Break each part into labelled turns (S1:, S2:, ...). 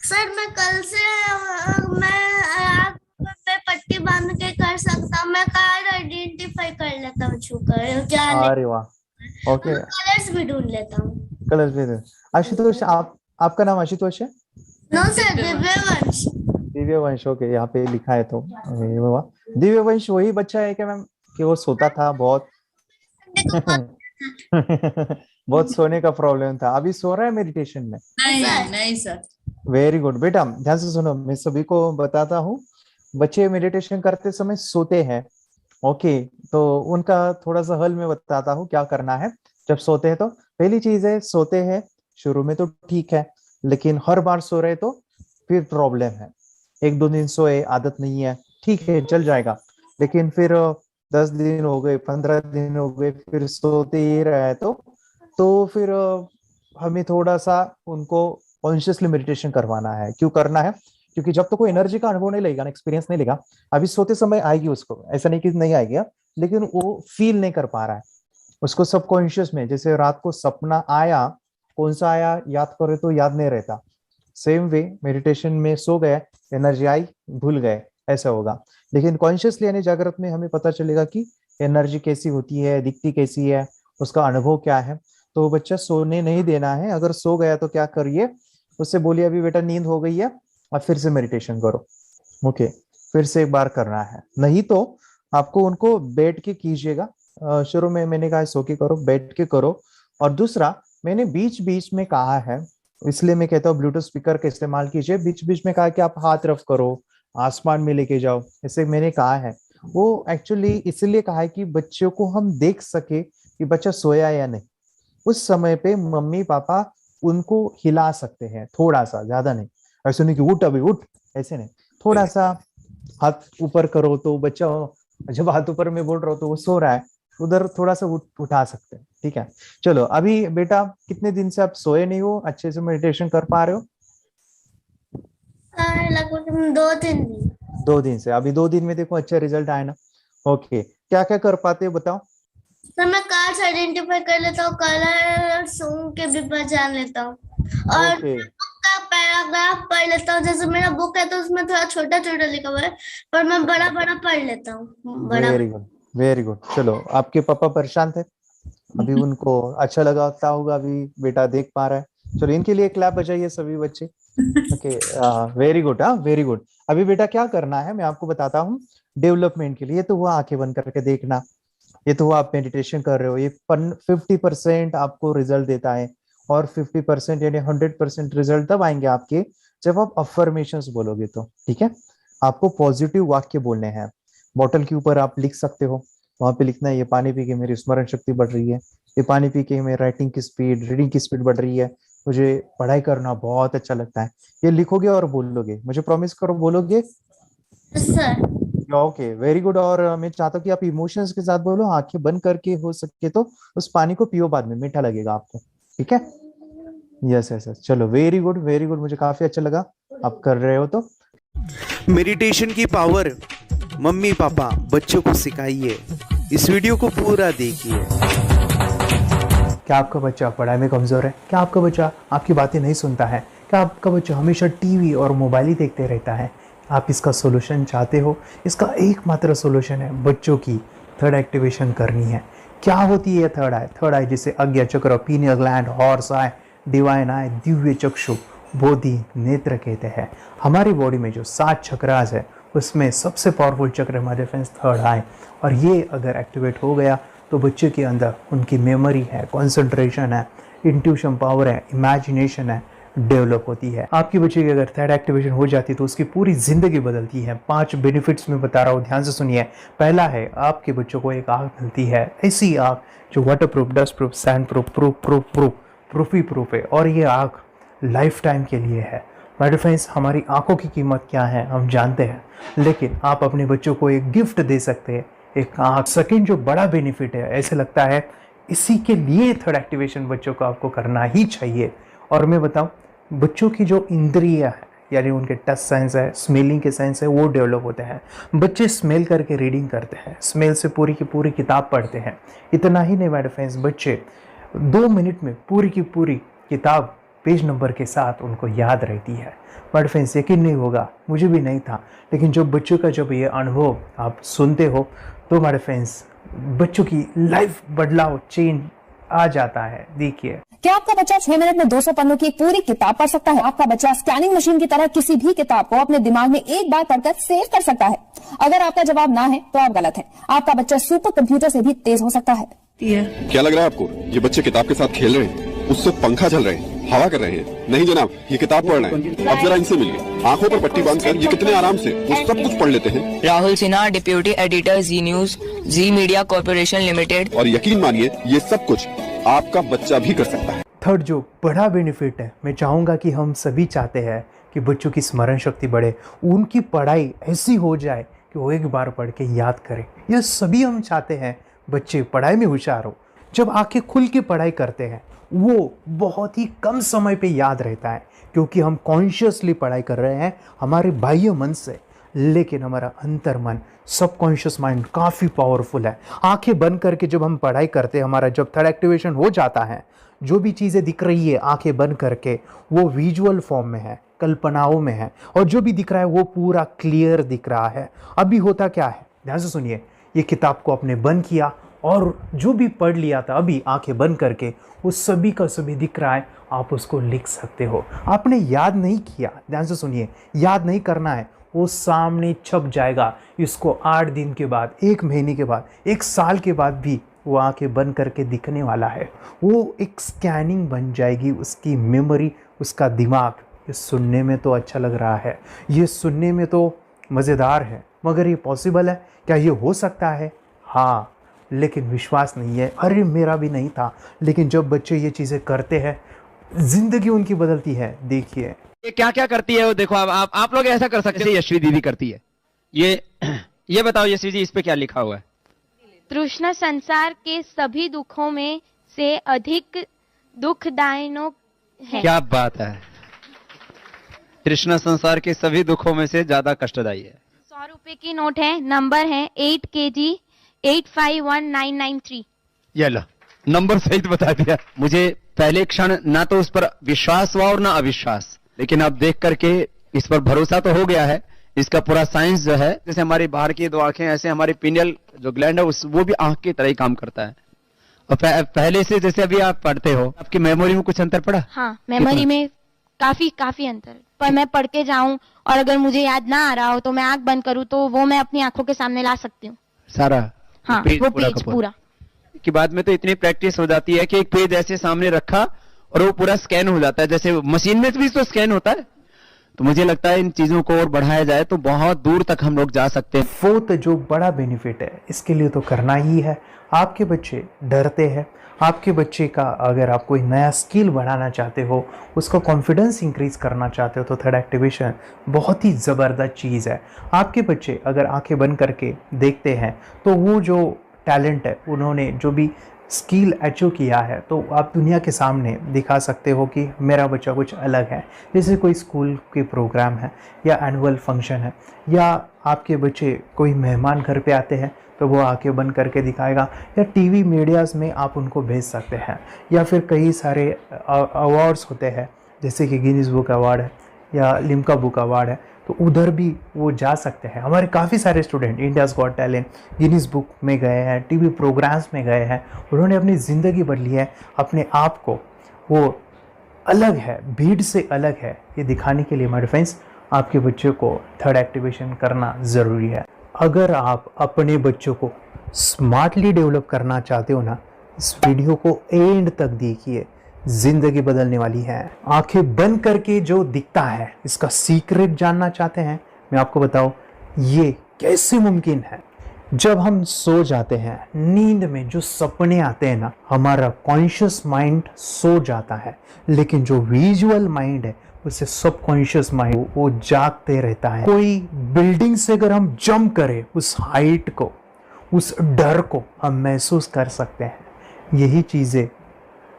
S1: Sir मैं कल से मैं आँख पे पट्टी बांध के कर सकता हूँ। मैं कार्ड आइडेंटिफाई कर लेता हूँ छू कर क्या नहीं।
S2: अरे वाह। ओके।
S1: कलर्स भी ढूंढ लेता हूँ।
S2: कलर्स भी दे। आशुतोष, आप आपका नाम आशुतोष है?
S1: No sir, Divyavansh.
S2: Divyavansh, okay, यहाँ पे लिखा है तो ये हुआ। दिव्यवंश वही बच्चा है क्या मैम, कि वो सोता था बहुत?
S1: देखो बहुत।
S2: बहुत सोने का प्रॉब्लम था, अभी सो रहा है मेडिटेशन में?
S1: नहीं सर, नहीं सर।
S2: वेरी गुड बेटा, ध्यान से सुनो, मैं सभी को बताता हूँ। बच्चे मेडिटेशन करते समय सोते हैं, ओके, तो उनका थोड़ा सा हल मैं बताता हूँ क्या करना है जब सोते हैं। तो पहली चीज है, सोते हैं शुरू में तो ठीक है, लेकिन हर बार सो रहे तो फिर प्रॉब्लम है। एक दो दिन सोए, आदत नहीं है, ठीक है चल जाएगा। लेकिन फिर 10 दिन हो गए, 15 दिन हो गए, फिर सोते ही रहे तो फिर हमें थोड़ा सा उनको कॉन्शियसली मेडिटेशन करवाना है। क्यों करना है? क्योंकि जब तक कोई एनर्जी का अनुभव नहीं लेगा ना, एक्सपीरियंस नहीं लेगा, अभी सोते समय आएगी उसको, ऐसा नहीं कि नहीं आएगी, लेकिन वो फील नहीं कर पा रहा है। उसको सबकॉन्शियस में, जैसे रात को सपना आया, कौन सा आया याद करे तो याद नहीं रहता, सेम वे मेडिटेशन में सो गए, एनर्जी आई, भूल गए, ऐसा होगा। लेकिन कॉन्शियसली यानी जागृत में हमें पता चलेगा कि एनर्जी कैसी होती है, दिखती कैसी है, उसका अनुभव क्या है। तो बच्चा सोने नहीं देना है। अगर सो गया तो क्या करिए, उससे बोलिए अभी बेटा नींद हो गई है, अब फिर से मेडिटेशन करो, ओके, फिर से एक बार करना है। नहीं तो आपको उनको बैठ के कीजिएगा। शुरू में मैंने कहा सो के करो, बैठ के करो। और दूसरा, मैंने बीच बीच में कहा है, इसलिए मैं कहता हूँ ब्लूटूथ स्पीकर का इस्तेमाल कीजिए। बीच बीच में कहा कि आप हाथ रफ करो, आसमान में लेके जाओ, ऐसे मैंने कहा है। वो एक्चुअली इसलिए कहा है कि बच्चों को हम देख सके कि बच्चा सोया या नहीं। उस समय पे मम्मी पापा उनको हिला सकते हैं थोड़ा सा, ज्यादा नहीं। ऐसे नहीं कि उठ अभी उठ, ऐसे नहीं, थोड़ा सा हाथ ऊपर करो तो बच्चा, जब हाथ ऊपर में बोल रहा हो तो वो सो रहा है, उधर थोड़ा सा उठा सकते हैं, ठीक है। चलो अभी बेटा, कितने दिन से आप सोए नहीं हो, अच्छे से मेडिटेशन कर पा रहे हो?
S1: लगभग 2-3 दिन।
S2: 2 दिन से, अभी 2 दिन में देखो अच्छा रिजल्ट आया ना। ओके, क्या क्या कर पाते हो बताओ।
S1: सर मैं कार्ड्स आइडेंटिफाई कर लेता हूँ, कलर सूंघ के भी पहचान लेता हूँ, और
S2: ओके,
S1: बुक का पैराग्राफ पढ़ लेता हूँ। जैसे मेरा बुक है तो उसमें थोड़ा छोटा छोटा लिखा हुआ है, पर मैं बड़ा बड़ा पढ़ लेता हूँ, बड़ा।
S2: Very good, very good. चलो, आपके पापा परेशान थे, अभी उनको अच्छा लगाता होगा, अभी बेटा देख पा रहा है। चलो इनके लिए क्लैप बजाइए सभी बच्चे। ओके, वेरी गुड, हाँ वेरी गुड। अभी बेटा क्या करना है मैं आपको बताता हूँ। डेवलपमेंट के लिए तो वो आंखें बंद करके देखना, ये तो वो आप मेडिटेशन कर रहे हो, ये 50% आपको रिजल्ट देता है। और 50% यानी 100% रिजल्ट तब आएंगे आपके, जब आप अफर्मेशंस बोलोगे तो, ठीक है। आपको पॉजिटिव वाक्य बोलने हैं। बॉटल के ऊपर आप लिख सकते हो, वहां पे लिखना है, ये पानी पी के मेरी स्मरण शक्ति बढ़ रही है, ये पानी पी के मेरी राइटिंग की स्पीड, रीडिंग की स्पीड बढ़ रही है, मुझे पढ़ाई करना बहुत अच्छा लगता है। ये लिखोगे और बोलोगे, मुझे प्रॉमिस करो बोलोगे।
S1: सर।
S2: Okay, very good. और मैं चाहता हूँ कि आप इमोशंस के साथ बोलो, आंखें बंद करके हो सके तो उस पानी को पियो, बाद में मीठा लगेगा आपको, ठीक है। यस यस यस, चलो वेरी गुड, वेरी गुड, मुझे काफी अच्छा लगा आप कर रहे हो तो। मेडिटेशन की पावर मम्मी पापा बच्चों को सिखाइए, इस वीडियो को पूरा देखिए। क्या आपका बच्चा पढ़ाई में कमजोर है? क्या आपका बच्चा आपकी बातें नहीं सुनता है? क्या आपका बच्चा हमेशा टीवी और मोबाइल ही देखते रहता है? आप इसका सोल्यूशन चाहते हो? इसका एकमात्र सोल्यूशन है बच्चों की थर्ड एक्टिवेशन करनी है। क्या होती है थर्ड आई? थर्ड आई जिसे Ajna chakra, pineal gland, horse eye, divine eye, दिव्य चक्षु, बोधि नेत्र कहते हैं। हमारी बॉडी में जो 7 चक्रास है, उसमें सबसे पावरफुल चक्र हमारे फ्रेंड्स थर्ड आई। और ये अगर एक्टिवेट हो गया तो बच्चे के अंदर उनकी मेमोरी है, कंसंट्रेशन है, इंट्यूशन पावर है, इमेजिनेशन है, डेवलप होती है। आपकी बच्चे की अगर थर्ड एक्टिवेशन हो जाती है तो उसकी पूरी जिंदगी बदलती है। 5 बेनिफिट्स में बता रहा हूँ, ध्यान से सुनिए। पहला है, आपके बच्चों को एक आँख मिलती है, ऐसी आँख जो water proof, dust proof, sand proof, proof ही प्रूफ है। और ये आँख लाइफ टाइम के लिए है। माय फ्रेंड्स, हमारी आंखों की कीमत क्या है हम जानते हैं, लेकिन आप अपने बच्चों को एक गिफ्ट दे सकते हैं, एक आँख। सेकेंड जो बड़ा बेनिफिट है, ऐसे लगता है इसी के लिए थर्ड एक्टिवेशन बच्चों को आपको करना ही चाहिए। और मैं बताऊं, बच्चों की जो इंद्रियां है, यानी उनके टच सेंस है, स्मेलिंग के सेंस है, वो डेवलप होते हैं। बच्चे स्मेल करके रीडिंग करते हैं, स्मेल से पूरी की पूरी किताब पढ़ते हैं। इतना ही नहीं माय फ्रेंड्स, बच्चे 2 मिनट में पूरी की पूरी किताब पेज नंबर के साथ उनको याद रहती है। बट फ्रेंड्स यकीन नहीं होगा, मुझे भी नहीं था, लेकिन जो बच्चों का जब ये अनुभव आप सुनते हो तो हमारे फ्रेंड्स बच्चों की लाइफ बदलाव चेंज आ जाता है। देखिए,
S3: क्या आपका बच्चा 6 मिनट में 200 पन्नों की एक पूरी किताब पढ़ सकता है? आपका बच्चा स्कैनिंग मशीन की तरह किसी भी किताब को अपने दिमाग में एक बार पढ़कर सेव कर सकता है? अगर आपका जवाब ना है तो आप गलत हैं। आपका बच्चा सुपर कंप्यूटर से भी तेज हो सकता है।
S4: क्या लग रहा है आपको? ये बच्चे किताब के साथ खेल रहे हैं, उससे पंखा चल रहे हैं, हवा कर रहे हैं? नहीं जनाब, ये किताब पढ़ रहे हैं। अब जरा इनसे मिलिए, आंखों पर पट्टी बांधकर ये कितने आराम से वो सब कुछ पढ़ लेते हैं।
S5: राहुल सिन्हा, डिप्यूटी एडिटर, जी न्यूज, जी मीडिया कॉर्पोरेशन लिमिटेड।
S4: और यकीन मानिए ये सब कुछ आपका बच्चा भी कर सकता है।
S2: थर्ड जो बड़ा बेनिफिट है, मैं चाहूँगा कि हम सभी चाहते हैं कि बच्चों की स्मरण शक्ति बढ़े, उनकी पढ़ाई ऐसी हो जाए कि वो एक बार पढ़ के याद करें। यह सभी हम चाहते हैं बच्चे पढ़ाई में होशियार हो। जब आंखें खुल के पढ़ाई करते हैं वो बहुत ही कम समय पे याद रहता है, क्योंकि हम कॉन्शियसली पढ़ाई कर रहे हैं हमारे बाह्य मन से, लेकिन हमारा अंतर मन सबकॉन्शियस माइंड काफ़ी पावरफुल है। आंखें बंद करके जब हम पढ़ाई करते हैं, हमारा जब थर्ड एक्टिवेशन हो जाता है, जो भी चीज़ें दिख रही है आंखें बंद करके वो विजुअल फॉर्म में है, कल्पनाओं में है, और जो भी दिख रहा है वो पूरा क्लियर दिख रहा है। अभी होता क्या है, ध्यान से सुनिए, ये किताब को आपने बंद किया और जो भी पढ़ लिया था अभी आंखें बंद करके वो सभी का सभी दिख रहा है, आप उसको लिख सकते हो। आपने याद नहीं किया, ध्यान से सुनिए, याद नहीं करना है, वो सामने छप जाएगा। इसको 8 दिन के बाद, 1 महीने के बाद, 1 साल के बाद भी वो आंखें बंद करके दिखने वाला है। वो एक स्कैनिंग बन जाएगी, उसकी मेमोरी, उसका दिमाग। ये सुनने में तो अच्छा लग रहा है, ये सुनने में तो मज़ेदार है, मगर ये पॉसिबल है क्या? ये हो सकता है, हाँ, लेकिन विश्वास नहीं है। अरे मेरा भी नहीं था, लेकिन जब बच्चे ये चीज़ें करते हैं जिंदगी उनकी बदलती है। देखिए
S6: ये क्या क्या करती है वो देखो। आप लोग ऐसा कर सकते हैं, यशवी दीदी करती है। ये बताओ यशवी जी, इस पे क्या लिखा हुआ है?
S7: तृष्णा संसार के सभी दुखों में से अधिक दुखदायक है।
S6: क्या बात है, तृष्णा संसार के सभी दुखों में से ज्यादा कष्टदायी है।
S7: 100 रुपए की नोट है, नंबर है 8 kg 851993।
S6: ये लो, नंबर सहित बता दिया। मुझे पहले क्षण ना तो उस पर विश्वास हुआ और ना अविश्वास, लेकिन अब देख करके इस पर भरोसा तो हो गया है। इसका पूरा साइंस जो है, जैसे हमारी बाहर की 2 आंखें, ऐसे हमारी पिनियल जो ग्लैंड है वो भी आंख की तरह ही काम करता है। और पहले से जैसे अभी आप पढ़ते हो, आपकी मेमोरी में कुछ अंतर पड़ा?
S7: हाँ, मेमोरी में काफी अंतर। पर मैं पढ़ के जाऊं और अगर मुझे याद ना आ रहा हो तो मैं आंख बंद करूं तो वो मैं अपनी आंखों के सामने ला सकती हूँ
S6: सारा।
S7: हाँ, वो पेज पूरा
S6: कि बाद में तो इतनी प्रैक्टिस हो जाती है कि एक पेज ऐसे सामने रखा और वो पूरा स्कैन हो जाता है, जैसे मशीन में भी तो स्कैन होता है। तो मुझे लगता है इन चीजों को और बढ़ाया जाए तो बहुत दूर तक हम लोग जा सकते हैं।
S2: फोर्थ जो बड़ा बेनिफिट है, इसके लिए तो करना ही है। आपके बच्चे डरते हैं, आपके बच्चे का अगर आप कोई नया स्किल बढ़ाना चाहते हो, उसका कॉन्फिडेंस इंक्रीज करना चाहते हो, तो थर्ड एक्टिवेशन बहुत ही ज़बरदस्त चीज़ है। आपके बच्चे अगर आंखें बंद करके देखते हैं तो वो जो टैलेंट है, उन्होंने जो भी स्किल अचीव किया है, तो आप दुनिया के सामने दिखा सकते हो कि मेरा बच्चा कुछ अलग है। जैसे कोई स्कूल के प्रोग्राम है या एनुअल फंक्शन है, या आपके बच्चे कोई मेहमान घर पे आते हैं तो वो आंखें बंद करके दिखाएगा, या टीवी मीडियाज़ में आप उनको भेज सकते हैं, या फिर कई सारे अवार्ड्स होते हैं जैसे कि गिनीज बुक अवार्ड है या लिम्का बुक अवार्ड है, तो उधर भी वो जा सकते हैं। हमारे काफ़ी सारे student India's got talent, Guinness book में गए हैं, टीवी प्रोग्राम्स में गए हैं, उन्होंने अपनी ज़िंदगी बदली है, अपने आप को वो अलग है, भीड़ से अलग है, ये दिखाने के लिए मेरे फ्रेंड्स आपके बच्चों को थर्ड एक्टिवेशन करना ज़रूरी है। अगर आप अपने बच्चों को स्मार्टली डेवलप करना चाहते हो ना, इस वीडियो को एंड तक देखिए, जिंदगी बदलने वाली है। आंखें बंद करके जो दिखता है, इसका सीक्रेट जानना चाहते हैं, मैं आपको बताऊं ये कैसे मुमकिन है। जब हम सो जाते हैं, नींद में जो सपने आते हैं ना, हमारा कॉन्शियस माइंड सो जाता है, लेकिन जो विजुअल माइंड है उसे सबकॉन्शियस माइंड वो जागते रहता है। कोई बिल्डिंग से अगर हम जंप करें, उस हाइट को, उस डर को हम महसूस कर सकते हैं। यही चीज़ें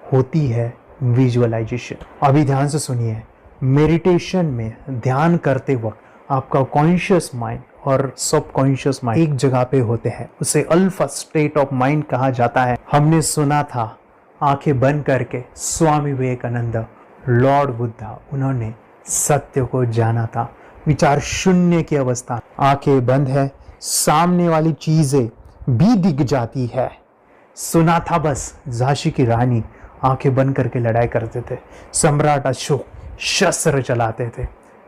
S2: होती है विजुअलाइजेशन। अभी ध्यान से सुनिए, मेडिटेशन में ध्यान करते वक्त आपका कॉन्शियस माइंड और सबकॉन्शियस माइंड एक जगह पे होते हैं, उसे अल्फा स्टेट ऑफ माइंड कहा जाता है। हमने सुना था आंखें बंद करके स्वामी विवेकानंद लॉर्ड बुद्धा, उन्होंने सत्य को जाना था। विचार शून्य की अवस्था, आंखें बंद है, सामने वाली चीजें भी दिख जाती है। सुना था बस, झांसी की रानी आंखें बंद करके लड़ाई करते थे, सम्राट अशोक शस्त्र चलाते थे।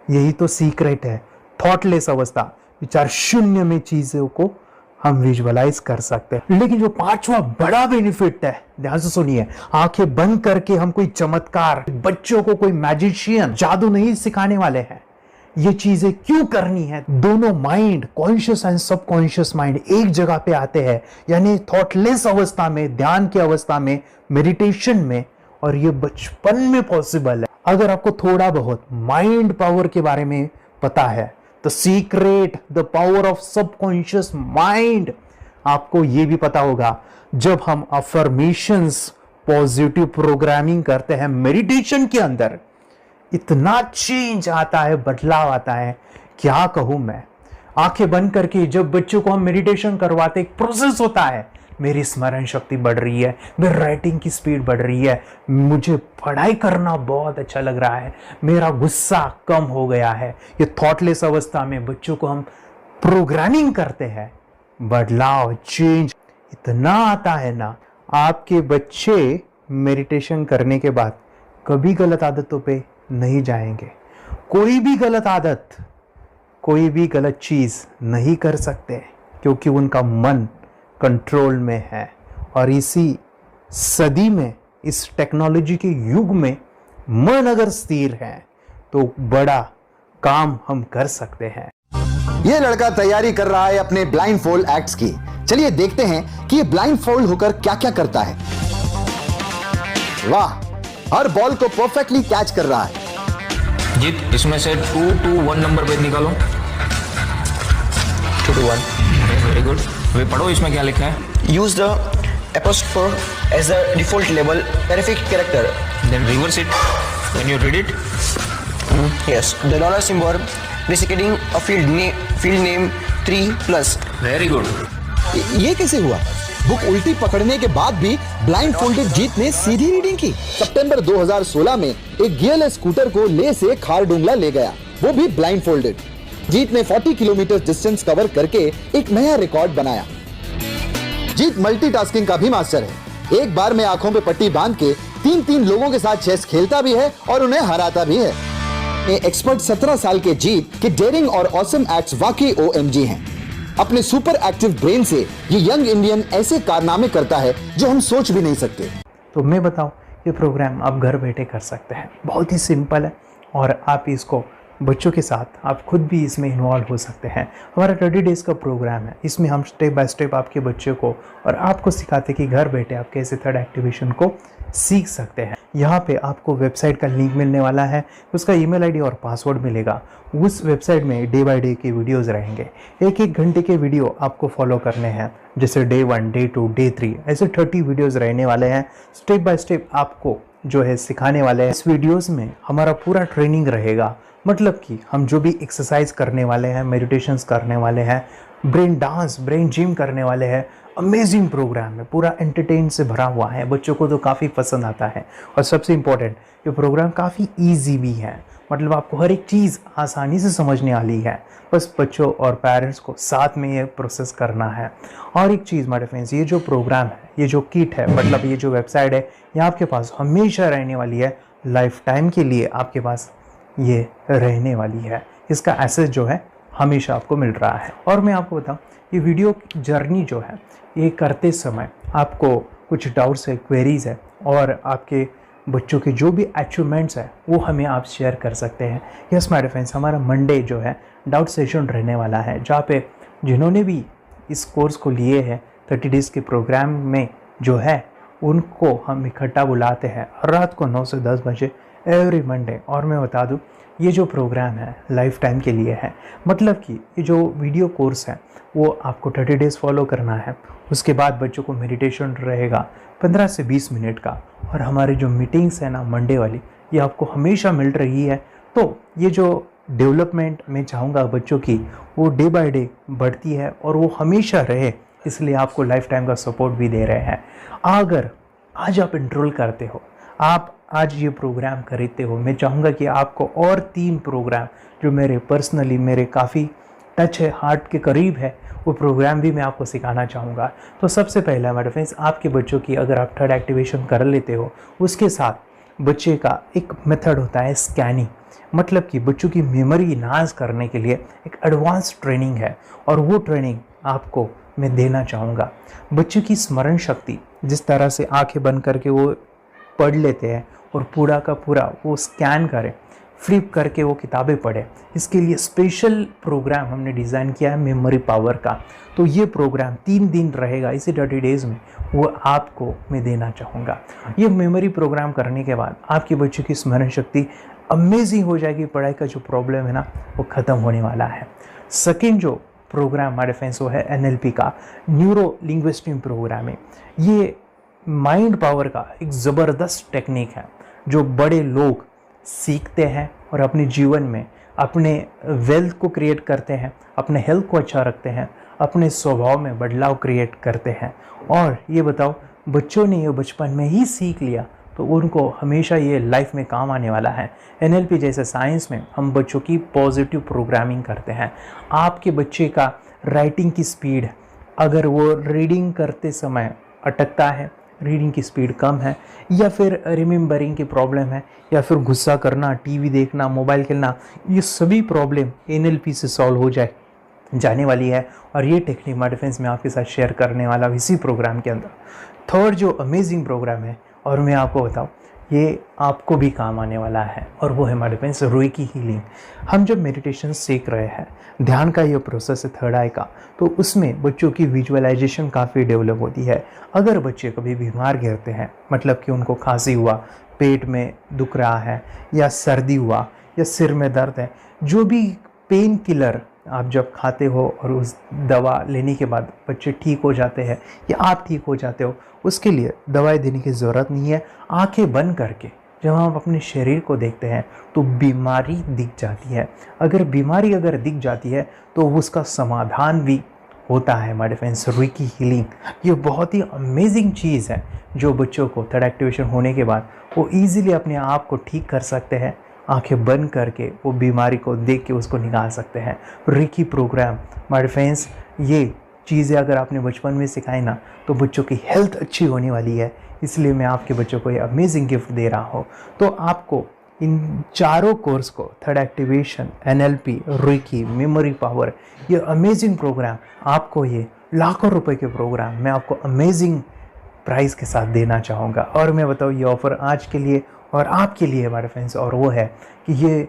S2: यही तो सीक्रेट है, थॉटलेस अवस्था, विचार शून्य में चीजों को हम विजुअलाइज कर सकते हैं। लेकिन जो पांचवा बड़ा बेनिफिट है, ध्यान से सुनिए, आंखें बंद करके हम कोई चमत्कार, बच्चों को कोई मैजिशियन जादू नहीं सिखाने वाले हैं। ये चीजें क्यों करनी है? दोनों mind, conscious and subconscious mind एक जगह पे आते हैं, यानी थॉटलेस अवस्था में, ध्यान की अवस्था में, मेडिटेशन में, और ये बचपन में पॉसिबल है। अगर आपको थोड़ा बहुत माइंड पावर के बारे में पता है, the secret, the power of subconscious mind, आपको ये भी पता होगा जब हम अफर्मेशंस, पॉजिटिव प्रोग्रामिंग करते हैं मेडिटेशन के अंदर, इतना चेंज आता है, बदलाव आता है, क्या कहूं मैं। आंखें बंद करके जब बच्चों को हम मेडिटेशन करवाते, एक प्रोसेस होता है, मेरी स्मरण शक्ति बढ़ रही है, मेरी राइटिंग की स्पीड बढ़ रही है, मुझे पढ़ाई करना बहुत अच्छा लग रहा है, मेरा गुस्सा कम हो गया है। ये थॉटलेस अवस्था में बच्चों को हम प्रोग्रामिंग करते हैं, बदलाव, चेंज इतना आता है ना। आपके बच्चे मेडिटेशन करने के बाद कभी गलत आदतों पे नहीं जाएंगे। कोई भी गलत आदत, कोई भी गलत चीज नहीं कर सकते, क्योंकि उनका मन कंट्रोल में है। और इसी सदी में, इस टेक्नोलॉजी के युग में, मन अगर स्थिर है तो बड़ा काम हम कर सकते हैं।
S8: ये लड़का तैयारी कर रहा है अपने ब्लाइंड फोल्ड एक्ट्स की। चलिए देखते हैं कि ये ब्लाइंड फोल्ड होकर क्या क्या करता है। वाह, हर बॉल को परफेक्टली कैच कर रहा है।
S5: जीत, इसमें से 2 to 1 नंबर पे निकालो। 2 to 1, वेरी गुड। वे पढ़ो, इसमें क्या लिखा है?
S9: Use the apostrophe as a default label perfect character.
S5: Then reverse it when you read it.
S9: Yes, the dollar symbol designating a field name 3+.
S5: Very good.
S8: ये कैसे हुआ? बुक उल्टी पकड़ने के बाद भी ब्लाइंड फोल्डेड जीत ने सीधी रीडिंग की। सितंबर 2016 में एक गियरलेस स्कूटर को ले से खारडुंगला ले गया, वो भी ब्लाइंड फोल्डेड। जीत ने 40 किलोमीटर डिस्टेंस कवर करके एक नया रिकॉर्ड बनाया। जीत मल्टीटास्किंग का भी मास्टर है। एक बार में आंखों पे पट्टी बांध के 3-3 लोगों के साथ चेस खेलता भी है और उन्हें हराता भी है। एक्सपर्ट 17 साल के जीत के डेयरिंग और ऑसम एक्ट्स वाकई OMG हैं। अपने सुपर एक्टिव ब्रेन से ये यंग इंडियन ऐसे कारनामे करता है जो हम सोच भी नहीं सकते।
S2: तो मैं बताऊं, ये प्रोग्राम आप घर बैठे कर सकते हैं, बहुत ही सिंपल है, और आप इसको बच्चों के साथ, आप खुद भी इसमें इन्वॉल्व हो सकते हैं। हमारा 30 डेज़ का प्रोग्राम है, इसमें हम स्टेप बाय स्टेप आपके बच्चे को और आपको सिखाते कि घर बैठे आप कैसे थर्ड एक्टिवेशन को सीख सकते हैं। यहाँ पे आपको वेबसाइट का लिंक मिलने वाला है, उसका ईमेल आईडी और पासवर्ड मिलेगा। उस वेबसाइट में डे बाय डे के वीडियोस रहेंगे, 1-1 घंटे के वीडियो आपको फॉलो करने हैं, जैसे डे 1, डे 2, डे 3, ऐसे 30 वीडियोस रहने वाले हैं। स्टेप बाय स्टेप आपको जो है सिखाने वाले हैं। इस वीडियोस में हमारा पूरा ट्रेनिंग रहेगा, मतलब कि हम जो भी एक्सरसाइज करने वाले हैं, मेडिटेशंस करने वाले हैं, ब्रेन डांस, ब्रेन जिम करने वाले हैं। अमेजिंग प्रोग्राम है, पूरा एंटरटेन से भरा हुआ है, बच्चों को तो काफ़ी पसंद आता है। और सबसे इम्पोर्टेंट, ये प्रोग्राम काफ़ी ईजी भी है, मतलब आपको हर एक चीज़ आसानी से समझने वाली है। बस बच्चों और पेरेंट्स को साथ में ये प्रोसेस करना है। और एक चीज़ माय फ्रेंड्स, ये जो प्रोग्राम है, ये जो किट है, मतलब ये जो वेबसाइट है, ये आपके पास हमेशा रहने वाली है, लाइफ टाइम के लिए आपके पास ये रहने वाली है। इसका एक्सेस जो है हमेशा आपको मिल रहा है। और मैं आपको बताऊं, ये वीडियो जर्नी जो है, ये करते समय आपको कुछ डाउट्स है, क्वेरीज है, और आपके बच्चों के जो भी अचीवमेंट्स है वो हमें आप शेयर कर सकते हैं। यस माय फ्रेंड्स, हमारा मंडे जो है डाउट सेशन रहने वाला है, जहाँ पे जिन्होंने भी इस कोर्स को लिए हैं 30 डेज़ के प्रोग्राम में जो है, उनको हम इकट्ठा बुलाते हैं रात को 9 से 10 बजे एवरी मंडे। और मैं बता दूं, ये जो प्रोग्राम है लाइफ टाइम के लिए है, मतलब कि ये जो वीडियो कोर्स है वो आपको 30 डेज़ फॉलो करना है। उसके बाद बच्चों को मेडिटेशन रहेगा 15 से 20 मिनट का, और हमारी जो मीटिंग्स है ना मंडे वाली, ये आपको हमेशा मिल रही है। तो ये जो डेवलपमेंट मैं चाहूँगा बच्चों की, वो डे बाय डे बढ़ती है और वो हमेशा रहे, इसलिए आपको लाइफ टाइम का सपोर्ट भी दे रहे हैं। अगर आज आप एनरोल करते हो, आप
S10: आज ये प्रोग्राम खरीदते हो, मैं चाहूँगा कि आपको और 3 प्रोग्राम जो मेरे पर्सनली मेरे काफ़ी टच है, हार्ट के करीब है, वो प्रोग्राम भी मैं आपको सिखाना चाहूँगा। तो सबसे पहला मेरे फ्रेंड्स, आपके बच्चों की अगर आप थर्ड एक्टिवेशन कर लेते हो, उसके साथ बच्चे का एक मेथड होता है स्कैनिंग, मतलब कि बच्चों की मेमोरी इन्हांस करने के लिए एक एडवांस ट्रेनिंग है, और वो ट्रेनिंग आपको मैं देना चाहूँगा। बच्चों की स्मरण शक्ति, जिस तरह से आंखें बंद करके वो पढ़ लेते हैं और पूरा का पूरा वो स्कैन करें, फ्लिप करके वो किताबें पढ़े, इसके लिए स्पेशल प्रोग्राम हमने डिज़ाइन किया है मेमोरी पावर का। तो ये प्रोग्राम 3 दिन रहेगा, इसी 30 डेज़ में वो आपको मैं देना चाहूँगा। ये मेमोरी प्रोग्राम करने के बाद आपके बच्चों की स्मरण शक्ति अमेजिंग हो जाएगी, पढ़ाई का जो प्रॉब्लम है ना वो ख़त्म होने वाला है। सेकेंड जो प्रोग्राम हमारे फ्रेंड्स वो है NLP का, न्यूरो लिंग्विस्टिक प्रोग्राम है। ये माइंड पावर का एक ज़बरदस्त टेक्निक है जो बड़े लोग सीखते हैं और अपने जीवन में अपने वेल्थ को क्रिएट करते हैं, अपने हेल्थ को अच्छा रखते हैं, अपने स्वभाव में बदलाव क्रिएट करते हैं। और ये बताओ, बच्चों ने ये बचपन में ही सीख लिया तो उनको हमेशा ये लाइफ में काम आने वाला है। NLP जैसे साइंस में हम बच्चों की पॉजिटिव प्रोग्रामिंग करते हैं। आपके बच्चे का राइटिंग की स्पीड, अगर वो रीडिंग करते समय अटकता है, रीडिंग की स्पीड कम है, या फिर रिमेंबरिंग की प्रॉब्लम है, या फिर गुस्सा करना, टीवी देखना, मोबाइल खेलना, ये सभी प्रॉब्लम NLP से सॉल्व हो जाने वाली है। और ये टेक्निक माय फ्रेंड्स मैं आपके साथ शेयर करने वाला हूँ इसी प्रोग्राम के अंदर। थर्ड जो अमेजिंग प्रोग्राम है, और मैं आपको बताऊँ ये आपको भी काम आने वाला है, और वो है माय फ्रेंड्स रेकी हीलिंग। हम जब मेडिटेशन सीख रहे हैं, ध्यान का ये प्रोसेस है थर्ड आई का, तो उसमें बच्चों की विजुअलाइजेशन काफ़ी डेवलप होती है। अगर बच्चे कभी बीमार गिरते हैं, मतलब कि उनको खांसी हुआ, पेट में दुख रहा है, या सर्दी हुआ, या सिर में दर्द है, जो भी पेन किलर आप जब खाते हो और उस दवा लेने के बाद बच्चे ठीक हो जाते हैं या आप ठीक हो जाते हो, उसके लिए दवाई देने की ज़रूरत नहीं है। आंखें बंद करके जब हम अपने शरीर को देखते हैं तो बीमारी दिख जाती है। अगर बीमारी दिख जाती है तो उसका समाधान भी होता है। हमारे फ्रेंड्स रेकी हीलिंग ये बहुत ही अमेजिंग चीज़ है जो बच्चों को थर्ड एक्टिवेशन होने के बाद वो ईजिली अपने आप को ठीक कर सकते हैं। आंखें बंद करके वो बीमारी को देख के उसको निकाल सकते हैं। रेकी प्रोग्राम हमारे फ्रेंड्स, ये चीज़ें अगर आपने बचपन में सिखाई ना तो बच्चों की हेल्थ अच्छी होने वाली है। इसलिए मैं आपके बच्चों को ये अमेजिंग गिफ्ट दे रहा हूँ। तो आपको इन चारों कोर्स को, third activation, NLP, reiki, memory power, ये अमेजिंग प्रोग्राम, आपको ये लाखों रुपए के प्रोग्राम मैं आपको अमेजिंग प्राइस के साथ देना चाहूँगा। और मैं बताऊँ ये ऑफ़र आज के लिए और आपके लिए हमारे फ्रेंड्स, और वो है कि ये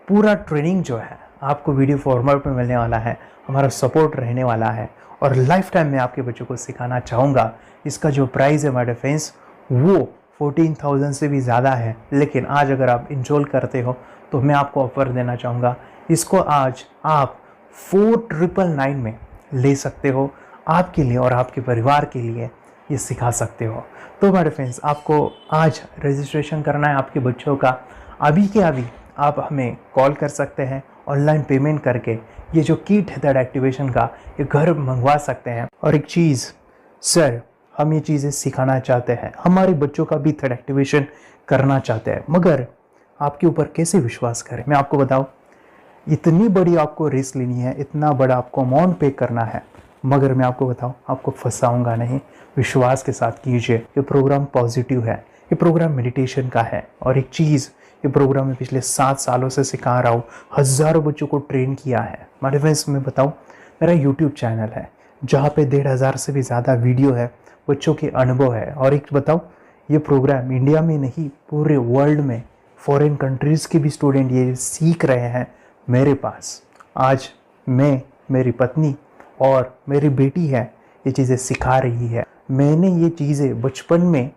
S10: पूरा ट्रेनिंग जो है आपको वीडियो फॉर्मेट में मिलने वाला है, हमारा सपोर्ट रहने वाला है, और लाइफ टाइम में आपके बच्चों को सिखाना चाहूँगा। इसका जो प्राइस है हमारे फ्रेंड्स वो 14,000 से भी ज़्यादा है, लेकिन आज अगर आप इंस्टॉल करते हो तो मैं आपको ऑफ़र देना चाहूँगा। इसको आज आप 4,999 में ले सकते हो। आपके लिए और आपके परिवार के लिए ये सिखा सकते हो। तो हमारे फ्रेंड्स, आपको आज रजिस्ट्रेशन करना है आपके बच्चों का। अभी के अभी आप हमें कॉल कर सकते हैं, ऑनलाइन पेमेंट करके ये जो किट है थर्ड एक्टिवेशन का ये घर मंगवा सकते हैं। और एक चीज़ सर, हम ये चीज़ें सिखाना चाहते हैं, हमारे बच्चों का भी थर्ड एक्टिवेशन करना चाहते हैं, मगर आपके ऊपर कैसे विश्वास करें? मैं आपको बताऊं, इतनी बड़ी आपको रिस्क लेनी है, इतना बड़ा आपको अमाउंट पे करना है, मगर मैं आपको बताऊं आपको फंसाऊंगा नहीं। विश्वास के साथ कीजिए। ये प्रोग्राम पॉजिटिव है, ये प्रोग्राम मेडिटेशन का है। और एक चीज़, ये प्रोग्राम मैं पिछले 7 सालों से सिखा रहा हूँ, हज़ारों बच्चों को ट्रेन किया है। हमारे फ्रेंड्स, मैं बताऊँ, मेरा यूट्यूब चैनल है जहाँ पे 1,500 से भी ज़्यादा वीडियो है, बच्चों के अनुभव है। और एक बताऊँ, ये प्रोग्राम इंडिया में नहीं पूरे वर्ल्ड में फॉरेन कंट्रीज़ के भी स्टूडेंट ये सीख रहे हैं मेरे पास। आज मैं, मेरी पत्नी और मेरी बेटी है ये चीज़ें सिखा रही है। मैंने ये चीज़ें बचपन में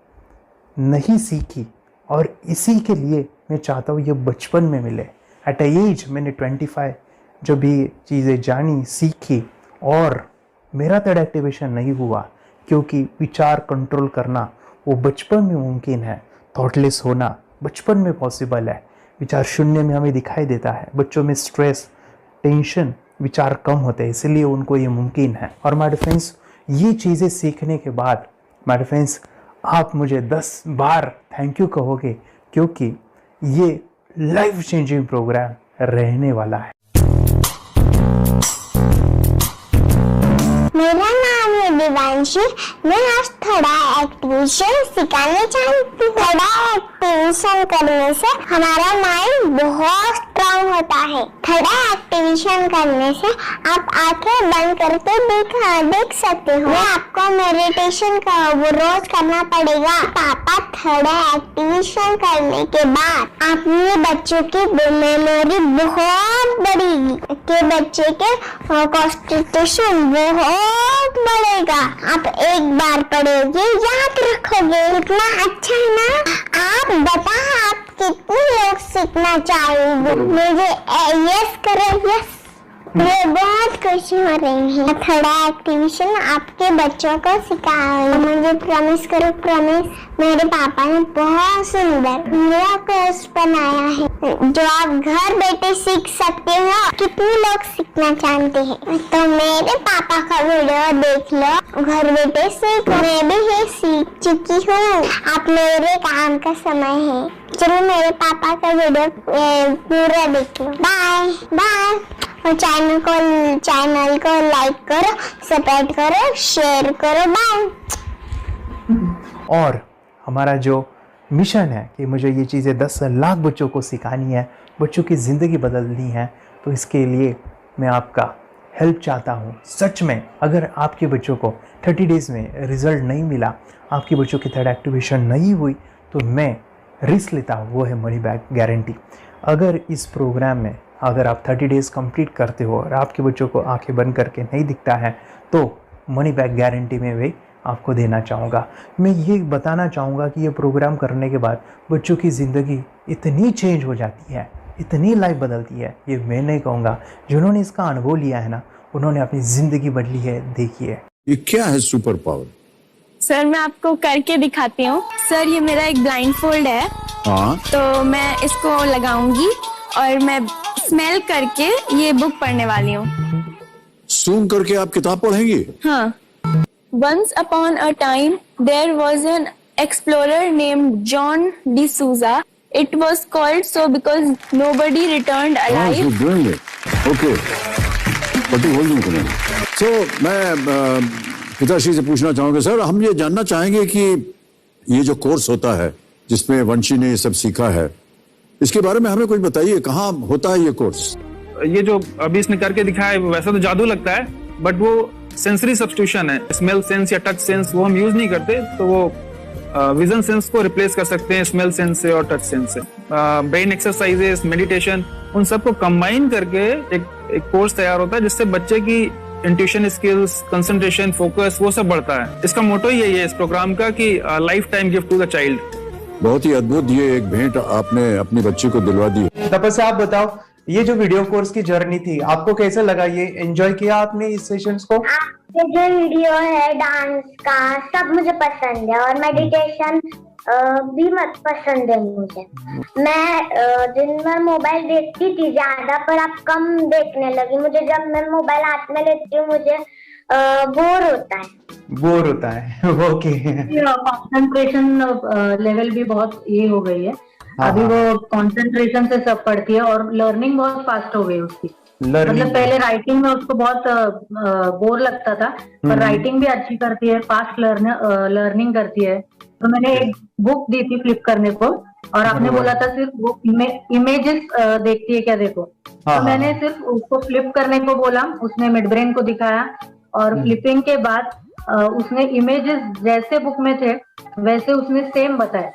S10: नहीं सीखी और इसी के लिए मैं चाहता हूँ ये बचपन में मिले। एट एज मैंने 25 जब ये चीज़ें जानी, सीखी, और मेरा थर्ड एक्टिवेशन नहीं हुआ क्योंकि विचार कंट्रोल करना वो बचपन में मुमकिन है। थॉटलेस होना बचपन में पॉसिबल है। विचार शून्य में हमें दिखाई देता है। बच्चों में स्ट्रेस, टेंशन, विचार कम होते हैं, इसलिए उनको ये मुमकिन है। और माय फ्रेंड्स, ये चीज़ें सीखने के बाद माय फ्रेंड्स, आप मुझे 10 बार थैंक यू कहोगे क्योंकि ये लाइफ चेंजिंग प्रोग्राम रहने वाला है।
S11: मेरा नाम है दिवांशी। मैं आज थोड़ा एक्टिविशन सिखाने चाहती हूँ। थोड़ा एक्टिविशन करने से हमारा माइंड बहुत स्ट्रांग होता है। थोड़ा एक्टिविशन करने से आप आंखें बंद करके देख सकते हो। मैं आपको मेडिटेशन का वो रोज करना पड़ेगा। पापा थोड़ा एक्टिविशन करने के बाद अपने बच्चों की मेमोरी बहुत बढ़ेगी, के बच्चे के कॉन्सेंट्रेशन बहुत बढ़ेगा। आप एक बार पढ़ोगे याद रखोगे, इतना अच्छा है ना। आप बताओ आप कितने लोग सीखना चाहोगे? मुझे यस करो, यस। मुझे बहुत खुशी हो रही है। थोड़ा एक्टिविशन आपके बच्चों को सिखाओ। मुझे प्रॉमिस करो, प्रॉमिस। मेरे पापा ने बहुत सुंदर मेरा कोर्स बनाया है जो आप घर बैठे सीख सकते हो। कितने लोग सीखना चाहते हैं तो मेरे पापा का वीडियो देख लो, घर बैठे सीख। मैं भी ये सीख चुकी हूँ। आप मेरे काम का समय है। चलो मेरे पापा का वीडियो पूरा देख लो। Bye bye. और चैनल को लाइक करो, सब्सक्राइब करो, शेयर करो। बाय।
S10: और हमारा जो मिशन है कि मुझे ये चीज़ें 10 लाख बच्चों को सिखानी है, बच्चों की ज़िंदगी बदलनी है, तो इसके लिए मैं आपका हेल्प चाहता हूँ। सच में अगर आपके बच्चों को 30 डेज़ में रिज़ल्ट नहीं मिला, आपके बच्चों की थर्ड एक्टिवेशन नहीं हुई, तो मैं रिस्क लेता हूँ, वो है मनी बैक गारंटी। अगर इस प्रोग्राम में अगर आप 30 डेज़ कंप्लीट करते हो और आपके बच्चों को आंखें बंद करके नहीं दिखता है, तो मनी बैक गारंटी में भी आपको देना चाहूँगा। मैं ये बताना चाहूँगा कि ये प्रोग्राम करने के बाद बच्चों की ज़िंदगी इतनी चेंज हो जाती है, इतनी लाइफ बदलती है, ये मैं नहीं कहूँगा। जिन्होंने इसका अनुभव लिया है ना, उन्होंने अपनी ज़िंदगी बदली है। देखिए
S12: ये क्या है सुपर पावर?
S13: सर मैं आपको करके दिखाती हूँ। सर ये मेरा एक ब्लाइंड फोल्ड है।
S12: हाँ।
S13: तो मैं इसको लगाऊंगी और मैं स्मेल करके ये बुक पढ़ने वाली हूँ।
S12: सूंघ करके आप किताब पढ़ेंगी?
S13: हाँ। Once upon a time, there was an explorer named John D'Souza. It was called so because nobody returned alive.
S12: Oh, doing it. Okay. पट्टी खोल दूँ तुम्हें। So मैं पिताश्री से पूछना चाहूँगा, सर हम ये जानना चाहेंगे कि ये जो कोर्स होता है जिसमें वंशी ने ये सब सीखा है, इसके बारे में हमें कुछ बताइए। कहाँ होता है ये कोर्स?
S14: ये जो अभी इसने करके दिखाया है वैसा तो जादू लगता है, बट वो सेंसरी सब्स्टिट्यूशन है। स्मेल सेंस या टच सेंस वो हम यूज नहीं करते, तो वो विजन सेंस को रिप्लेस कर सकते हैं स्मेल सेंस से और टच सेंस से। ब्रेन एक्सरसाइजेस, मेडिटेशन, उन सबको कंबाइन करके एक कोर्स तैयार होता है जिससे बच्चे की इंट्यूशन स्किल्स, कंसंट्रेशन, फोकस वो सब बढ़ता है। इसका मोटो ही यही है इस प्रोग्राम का कि life time gift to the child.
S12: बहुत ही अद्भुत ये एक भेंट आपने अपनी बच्ची को दिलवा दी।
S2: तपस्या आप बताओ, ये जो वीडियो कोर्स की जर्नी थी आपको कैसा लगा? ये एंजॉय किया आपने इस सेशंस को?
S11: ये जो वीडियो है डांस का सब मुझे पसंद है और मेडिटेशन भी मत पसंद है मुझे। मैं दिन भर मोबाइल देखती थी ज्यादा, पर अब कम देखने लगी। मुझे जब मैं मोबाइल हाथ में लेती हूँ मुझे बोर होता है। ओके।
S15: कंसंट्रेशन लेवल भी बहुत ये हो गई है। अभी वो कंसंट्रेशन से सब पढ़ती है और लर्निंग बहुत फास्ट हो गई उसकी। मतलब पहले राइटिंग में उसको बहुत बोर लगता था, पर राइटिंग भी अच्छी करती है, फास्ट लर्निंग करती है। तो मैंने एक बुक दी थी फ्लिप करने को और आपने बोला था सिर्फ वो इमेजेस देखती है क्या, देखो। तो मैंने सिर्फ उसको फ्लिप करने को बोला, उसने मिड ब्रेन को दिखाया और फ्लिपिंग के बाद उसने इमेजेस जैसे बुक में थे वैसे उसने सेम बताया।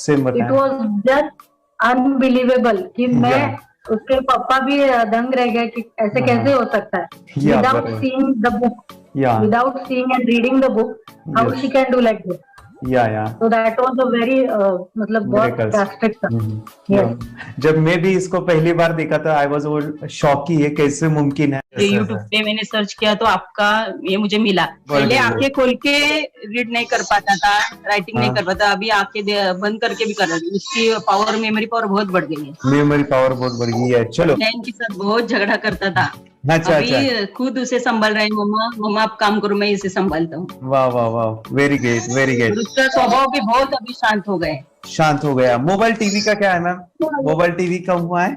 S15: इट वॉज जस्ट अनबिलीवेबल कि मैं उसके पापा भी दंग रह गए कि ऐसे कैसे हो सकता है। Without seeing the book, without seeing and reading the book, how she can do like this. So that was a very मतलब बहुत ड्रास्टिक था।
S2: जब मैं भी इसको पहली बार देखा था आई वाज शॉक कि ये कैसे मुमकिन है।
S16: ये YouTube पे मैंने सर्च किया तो आपका ये मुझे मिला। पहले आंखें खोल के रीड नहीं कर पाता था, राइटिंग नहीं कर पाता, अभी आंखें बंद करके भी कर रहा है। उसकी पावर, मेमोरी पावर बहुत बढ़ गई है।
S2: मेमोरी पावर बहुत बढ़ गई है। चलो,
S16: बहन के साथ बहुत झगड़ा करता था।
S2: अच्छा,
S16: अभी खुद उसे संभाल रहे हैं। मम्मा आप काम करो, मैं इसे संभालता हूँ।
S2: वाह वाह वाह, वेरी ग्रेट वेरी ग्रेट।
S16: उसका स्वभाव भी बहुत अभी शांत हो गए।
S2: शांत हो गया। मोबाइल टीवी का क्या है मैम? मोबाइल टीवी कब हुआ है?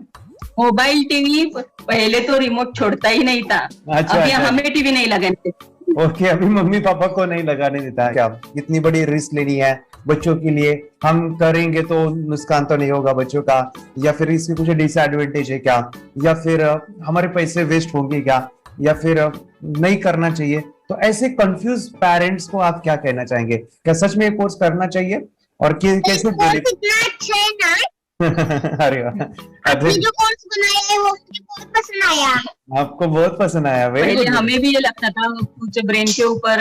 S16: मोबाइल टीवी पहले तो रिमोट छोड़ता ही नहीं था।
S2: अच्छा,
S16: अभी
S2: अच्छा।
S16: हमें टीवी नहीं लगाने देते।
S2: ओके, अभी मम्मी पापा को नहीं लगाने देता है क्या? इतनी बड़ी रिस्क लेनी है बच्चों के लिए, हम करेंगे तो नुकसान तो नहीं होगा बच्चों का, या फिर इसकी कुछ डिसएडवांटेज है क्या, या फिर हमारे पैसे वेस्ट होंगे क्या, या फिर नहीं करना चाहिए? तो ऐसे कंफ्यूज पेरेंट्स को आप क्या कहना चाहेंगे? क्या सच में ये कोर्स करना चाहिए और कैसे?
S11: कितना अच्छा है ना।
S2: अरे वाह,
S11: आपने जो कोर्स बनाया है वो मुझे बहुत पसंद आया।
S2: आपको बहुत पसंद आया?
S16: पहले हमें भी ये लगता था कुछ ब्रेन के ऊपर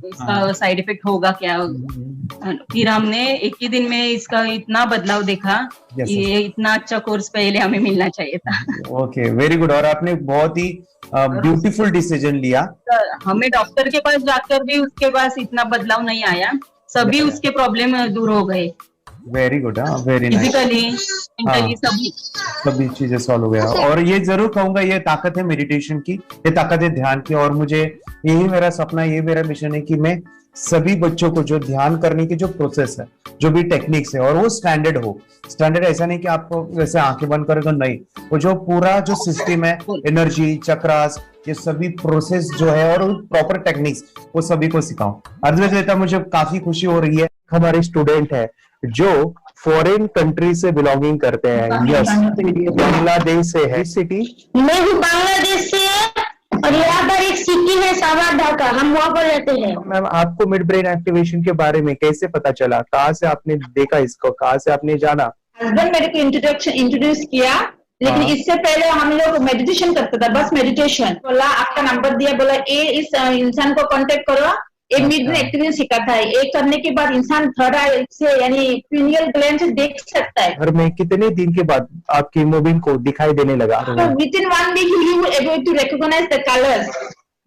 S16: इसका साइड इफेक्ट होगा क्या, फिर हमने एक ही दिन में इसका इतना बदलाव देखा। ये इतना अच्छा कोर्स पहले हमें मिलना चाहिए था।
S2: Okay, very good. और आपने बहुत ही ब्यूटीफुल डिसीजन लिया।
S16: हमें डॉक्टर के पास जाकर भी उसके पास इतना बदलाव नहीं आया, सभी उसके प्रॉब्लम दूर हो गए।
S2: Very good, very nice.
S16: Physically, mentally
S2: सभी चीजें सॉल्व हो गया। और ये जरूर कहूंगा, ये ताकत है मेडिटेशन की, ये ताकत है ध्यान की। और मुझे यही मेरा सपना, ये मेरा मिशन है कि मैं सभी बच्चों को जो ध्यान करने की जो प्रोसेस है, जो भी टेक्निक्स है, और वो स्टैंडर्ड हो। स्टैंडर्ड ऐसा नहीं कि आपको जैसे आंखें बंद करें तो नहीं, वो जो पूरा जो सिस्टम है, एनर्जी, चक्रास, ये सभी प्रोसेस जो है और प्रॉपर टेक्निक्स, वो सभी को सिखाऊं। अद्वैत, मुझे काफी खुशी हो रही है। हमारे स्टूडेंट है जो फॉरेन कंट्री से बिलोंगिंग करते हैं। यस, बांग्लादेश से है। सिटी
S11: मैं भी बांग्लादेश से और यहाँ पर एक सिटी है सावर ढाका, हम वहाँ पर रहते हैं।
S2: मैम, आपको मिड ब्रेन एक्टिवेशन के बारे में कैसे पता चला? कहाँ से आपने देखा इसको, कहाँ से आपने जाना?
S17: हस्बैंड मेरे को इंट्रोड्यूस किया, लेकिन इससे पहले हम लोग मेडिटेशन करते थे, बस मेडिटेशन। बोला आपका नंबर दिया, बोला ये इस इंसान को कांटेक्ट करो, एक मिड ब्रेन एक्टिवेशन सिखाता है। एक करने के बाद इंसान थर्ड आई से यानी पिनियल ग्लैंड से देख सकता है।
S2: घर में कितने दिन के बाद आपकी हीमोग्लोबिन को दिखाई देने लगा?
S17: With in 1 week you will able to recognize the colors,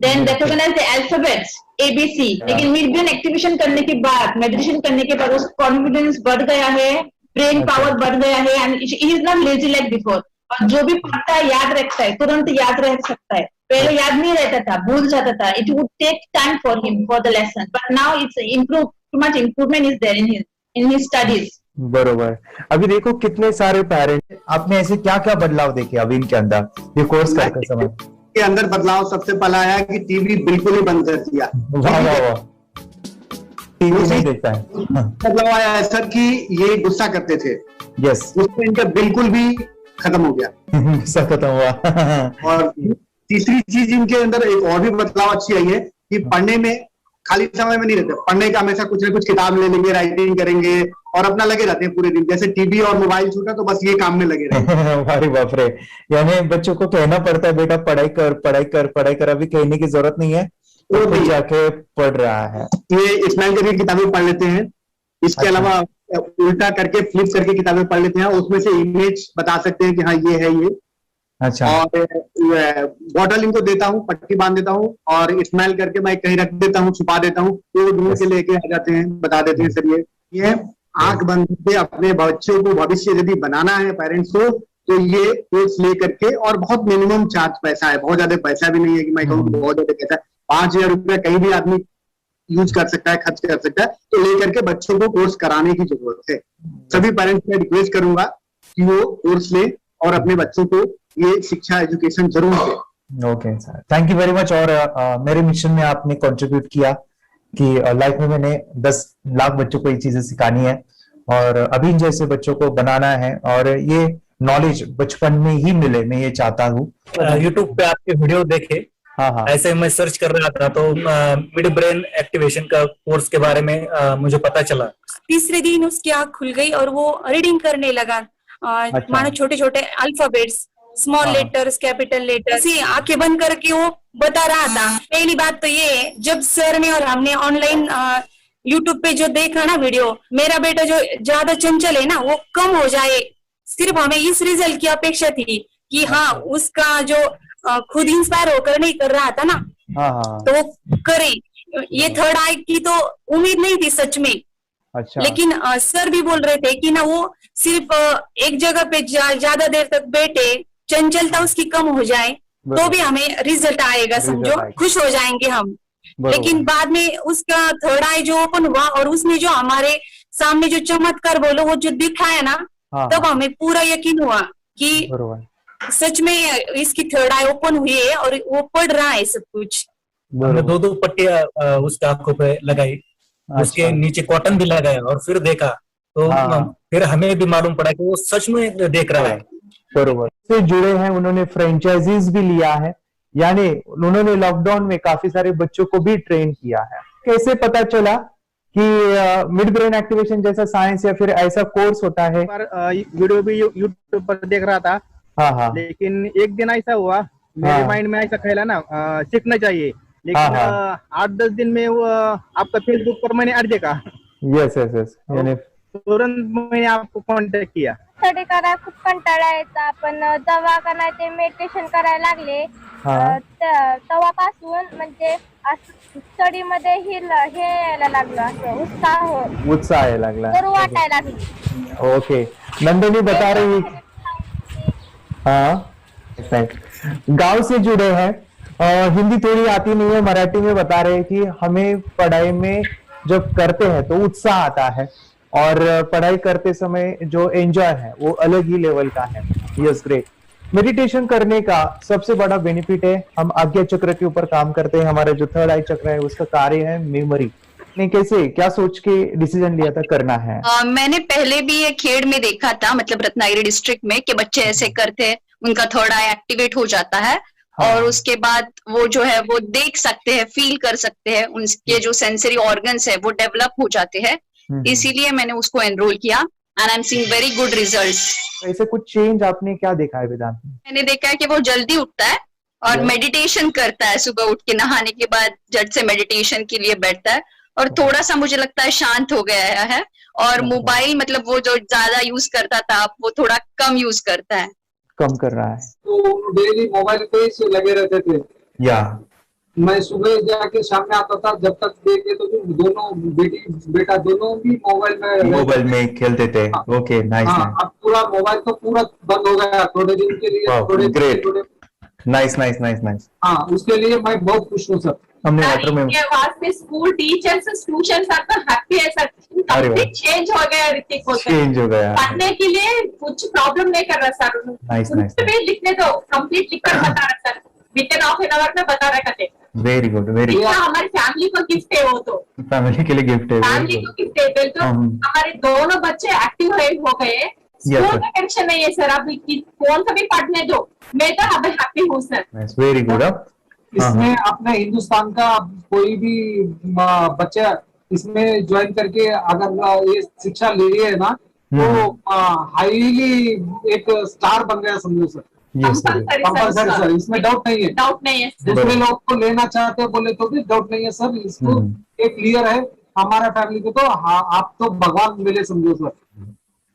S17: then recognize the alphabets ABC। लेकिन मिड ब्रेन एक्टिवेशन करने के बाद, मेडिटेशन करने के बाद उसका कॉन्फिडेंस बढ़ गया है, ब्रेन पावर बढ़ गया है, and he is not lazy like before. और जो भी पढ़ता है याद रखता है, तुरंत याद रख सकता है। पहले याद नहीं रहता था, भूल जाता था। It would take time for him for the lesson, but now it's improve, too much improvement is there in his studies.
S2: बरोबर। अभी देखो कितने सारे पेरेंट्स, आपने ऐसे क्या क्या बदलाव देखे अभी इनके अंदर ये कोर्स करते समय?
S18: के अंदर बदलाव सबसे पहला आया कि टीवी बिल्कुल ही बंद कर दिया।
S2: वाह वाह वाह, टीवी नहीं देखता है।
S18: बदलाव आया है सर कि ये गुस्सा करते थे।
S2: यस,
S18: गुस्सा इनका बिल्कुल भी खत्म हो गया।
S2: गुस्सा खत्म हुआ।
S18: और तीसरी चीज इनके अंदर एक और भी बदलाव अच्छी आई है कि पढ़ने में खाली समय में नहीं रहते, पढ़ने का हमेशा कुछ ना कुछ किताब ले लेंगे, राइटिंग करेंगे और अपना लगे रहते हैं पूरे दिन। जैसे टीवी और मोबाइल छूटा तो बस ये काम में लगे रहते।
S2: अरे बाप रे, यानी बच्चों को कहना पड़ता है बेटा पढ़ाई कर, पढ़ाई कर, पढ़ाई कर। अभी कहने की जरूरत नहीं है, वो भी जाके पढ़ रहा है।
S18: ये स्माइल करके किताबें पढ़ लेते हैं। इसके अलावा उल्टा करके, फ्लिप करके किताबें पढ़ लेते हैं, उसमें से इमेज बता सकते हैं कि हाँ ये है ये।
S2: अच्छा।
S18: और बॉटल इनको देता हूँ, पट्टी बांध देता हूँ और स्माइल करके मैं कहीं रख देता हूँ, छुपा देता हूँ, तो ढूंढ के लेके आ जाते हैं, बता देते हैं सर ये आंख बंद करके अपने बच्चों को भविष्य यदि बनाना है पेरेंट्स को, तो ये कोर्स ले करके। और बहुत मिनिमम चार्ज पैसा है, बहुत ज्यादा पैसा भी नहीं है कि मैं कहूँ बहुत ज्यादा पैसा है। 5,000 रुपया कहीं भी आदमी यूज कर सकता है, खर्च कर सकता है। तो लेकर के बच्चों को कोर्स कराने की जरूरत है। सभी पेरेंट्स में रिक्वेस्ट करूंगा कि वो कोर्स ले और अपने बच्चों को ये शिक्षा, एजुकेशन जरूर दे।
S2: Okay sir, thank you very much. और मेरे मिशन में आपने कंट्रीब्यूट किया कि लाइफ में मैंने 10 लाख बच्चों को ये चीजें सिखानी है और अभी जैसे बच्चों को बनाना है, और ये नॉलेज बचपन में ही मिले, मैं ये चाहता हूँ।
S19: यूट्यूब पे आपके वीडियो देखे,
S2: हाँ,
S19: ऐसे मैं सर्च कर रहा था तो मिड ब्रेन एक्टिवेशन का कोर्स के बारे में मुझे पता चला।
S13: तीसरे दिन उसकी आंख खुल गई और वो रीडिंग करने लगा। मानो छोटे छोटे alphabets, small letters, capital letters, आंखें बंद करके वो बता रहा था। पहली बात तो ये, जब सर ने और हमने ऑनलाइन यूट्यूब पे जो देखा ना वीडियो, मेरा बेटा जो ज्यादा चंचल है ना वो कम हो जाए, सिर्फ हमें इस रिजल्ट की अपेक्षा थी कि हाँ उसका जो खुद इंस्पायर होकर नहीं कर रहा था ना, तो वो करे। ये थर्ड आई की तो उम्मीद नहीं थी सच में।
S2: अच्छा।
S13: लेकिन सर भी बोल रहे थे कि ना वो सिर्फ एक जगह पे ज्यादा देर तक बैठे, चंचलता उसकी कम हो जाए तो भी हमें रिजल्ट आएगा, समझो खुश हो जाएंगे हम। लेकिन बाद में उसका थर्ड आई जो ओपन हुआ और उसने जो हमारे सामने जो चमत्कार बोलो वो जो दिखा है ना, तब हमें पूरा यकीन हुआ कि सच में इसकी थर्ड आई ओपन हुई है और वो पढ़ रहा है सब कुछ।
S19: हमने 2 पट्टियां उसके आंखों पे लगाई, उसके नीचे कॉटन भी लगाया और फिर देखा तो फिर हमें भी मालूम पड़ा कि वो सच में देख रहा है।
S2: बरोबर से जुड़े हैं, उन्होंने फ्रेंचाइजीज भी लिया है, यानी उन्होंने लॉकडाउन में काफी सारे बच्चों को भी ट्रेन किया है। कैसे पता चला कि मिड ब्रेन एक्टिवेशन जैसा साइंस या फिर ऐसा कोर्स होता है?
S20: वीडियो भी यूट्यूब पर देख रहा था। हाँ। लेकिन एक दिन ऐसा हुआ मेरे माइंड में ऐसा ख्याल ना सीखना चाहिए, लेकिन 8-10 दिन में वो आपका फेसबुक पर मैंने अर्ज देखा।
S2: यस यानी
S20: तुरंत मैंने आपको कॉन्टॅक्ट किया।
S11: स्टडी करायला खूप कंटाळा यायचा, पण जेव्हा का नाही ते मेडिटेशन करायला लागले तेव्हापासून म्हणजे स्टडी मध्ये हे यायला लागलं, असं
S2: उत्साह यायला लागला,
S11: बरं वाटायला लागलं।
S2: ओके, नंदिनी बता रही गांव से जुड़े हैं, हिंदी थोड़ी आती नहीं है, मराठी में बता रहे हैं कि हमें पढ़ाई में जब करते हैं तो उत्साह आता है और पढ़ाई करते समय जो एंजॉय है वो अलग ही लेवल का है। Yes great. मेडिटेशन करने का सबसे बड़ा बेनिफिट है, हम आज्ञा चक्र के ऊपर काम करते हैं, हमारा जो थर्ड आई चक्र है उसका कार्य है मेमोरी। ने कैसे क्या सोच के डिसीजन लिया था करना है?
S21: मैंने पहले भी ये खेड़ में देखा था, मतलब रत्नागिरी डिस्ट्रिक्ट में, कि बच्चे ऐसे करते हैं, उनका थर्ड आई एक्टिवेट हो जाता है और उसके बाद वो जो है वो देख सकते हैं, फील कर सकते हैं, उनके जो सेंसरी ऑर्गन्स है वो डेवलप हो जाते हैं। इसीलिए मैंने उसको एनरोल किया and I am seeing very good results.
S2: ऐसे कुछ चेंज आपने क्या देखा है वेदांत में?
S21: मैंने देखा है कि वो जल्दी उठता है और मेडिटेशन करता है, सुबह उठ के नहाने के बाद झट से मेडिटेशन के लिए बैठता है और थोड़ा सा मुझे लगता है शांत हो गया है और मोबाइल मतलब वो जो ज्यादा यूज करता था वो थोड़ा कम यूज करता है,
S2: कम कर रहा है।
S18: तो डेली मोबाइल पे ही लगे रहते थे
S2: या
S18: मैं सुबह जाके शाम में आता था, जब तक देखे तो दोनों बेटा दोनों भी मोबाइल में
S2: खेलते थे। Okay nice.
S18: अब पूरा मोबाइल तो पूरा बंद हो गया थोड़े दिन के लिए। थोड़े
S2: नाइस।
S18: हाँ, उसके लिए मैं बहुत खुश हूँ सर।
S2: हमने वाटर में
S17: वास्ते स्कूल टीचर्स स्टूडेंट्स आर तो हैप्पी है सर, कंप्लीट चेंज हो गया ऋतिक को,
S2: चेंज हो गया,
S17: पढ़ने के लिए कुछ प्रॉब्लम नहीं कर रहा सर।
S2: नाइस।
S17: लिखने दो, कंप्लीट लिखकर बता रहा sir, within half an hour में बता रहा करते।
S2: वेरी गुड
S17: हमारी फैमिली को गिफ्ट है, वो तो
S2: फैमिली के लिए गिफ्ट है,
S17: फैमिली को गिफ्ट है। तो हमारे दोनों बच्चे एक्टिव हो गए, स्कूल का टेंशन नहीं है सर, अभी कौन सा भी पढ़ने दो, मैं तो अब हैप्पी हूँ सर।
S2: Very good.
S18: इसमें अपने हिंदुस्तान का कोई भी बच्चा इसमें ज्वाइन करके अगर ये शिक्षा ले रही है ना तो हाईली एक स्टार बन गया समझो सर। कंपल्सरी सर, इसमें डाउट नहीं है। दूसरे लोग को लेना चाहते बोले तो भी डाउट नहीं है सर, इसको एक क्लियर है हमारा फैमिली को, तो आप तो भगवान मिले समझो सर।